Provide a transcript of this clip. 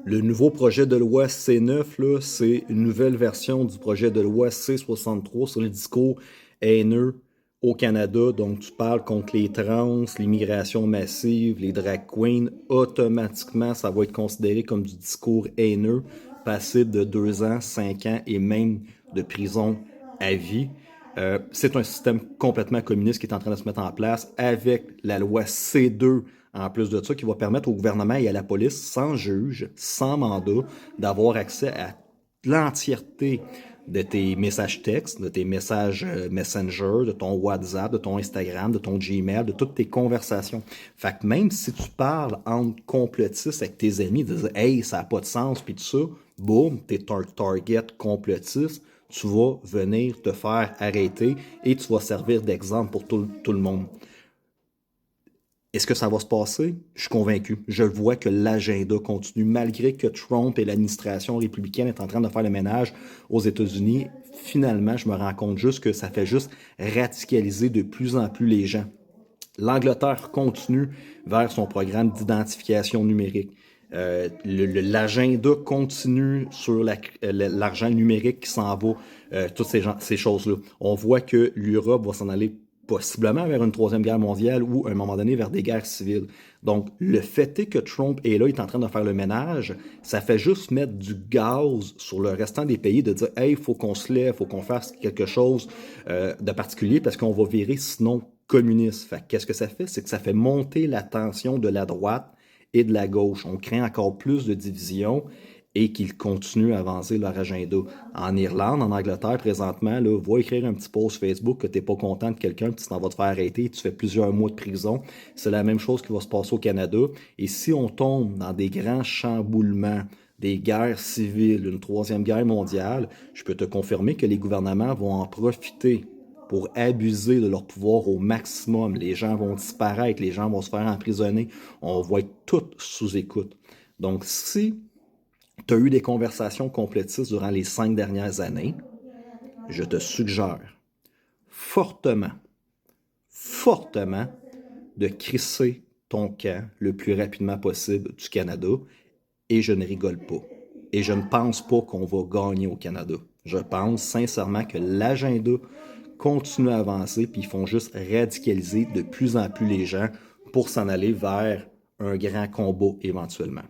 Le nouveau projet de loi C9, là, c'est une nouvelle version du projet de loi C63 sur les discours haineux au Canada. Donc, tu parles contre les trans, l'immigration massive, les drag queens. Automatiquement, ça va être considéré comme du discours haineux, passible de 2 ans, 5 ans et même de prison à vie. C'est un système complètement communiste qui est en train de se mettre en place avec la loi C2 en plus de ça, qui va permettre au gouvernement et à la police, sans juge, sans mandat, d'avoir accès à l'entièreté de tes messages textes, de tes messages Messenger, de ton WhatsApp, de ton Instagram, de ton Gmail, de toutes tes conversations. Fait que même si tu parles entre complotistes avec tes amis, de dire hey, ça n'a pas de sens, puis tout ça, boum, t'es un target complotiste, tu vas venir te faire arrêter et tu vas servir d'exemple pour tout le monde. Est-ce que ça va se passer? Je suis convaincu. Je vois que l'agenda continue, malgré que Trump et l'administration républicaine est en train de faire le ménage aux États-Unis. Finalement, je me rends compte juste que ça fait juste radicaliser de plus en plus les gens. L'Angleterre continue vers son programme d'identification numérique. L'agenda continue sur l'argent numérique qui s'en va, toutes ces choses-là. On voit que l'Europe va s'en aller possiblement vers une troisième guerre mondiale ou à un moment donné vers des guerres civiles. Donc, le fait est que Trump est là, il est en train de faire le ménage, ça fait juste mettre du gaz sur le restant des pays, de dire « Hey, il faut qu'on se lève, il faut qu'on fasse quelque chose de particulier parce qu'on va virer sinon communiste. » Fait qu'est-ce que ça fait? C'est que ça fait monter la tension de la droite et de la gauche. On crée encore plus de divisions et qu'ils continuent à avancer leur agenda. En Irlande, en Angleterre, présentement, là, va écrire un petit post Facebook que tu n'es pas content de quelqu'un, puis tu t'en vas te faire arrêter, tu fais plusieurs mois de prison. C'est la même chose qui va se passer au Canada. Et si on tombe dans des grands chamboulements, des guerres civiles, une troisième guerre mondiale, je peux te confirmer que les gouvernements vont en profiter pour abuser de leur pouvoir au maximum. Les gens vont disparaître, les gens vont se faire emprisonner, on va être tous sous écoute. Donc, si tu as eu des conversations complotistes durant les 5 dernières années, je te suggère fortement, fortement de crisser ton camp le plus rapidement possible du Canada. Et je ne rigole pas. Et je ne pense pas qu'on va gagner au Canada. Je pense sincèrement que l'agenda continue à avancer, puis ils font juste radicaliser de plus en plus les gens pour s'en aller vers un grand combat éventuellement.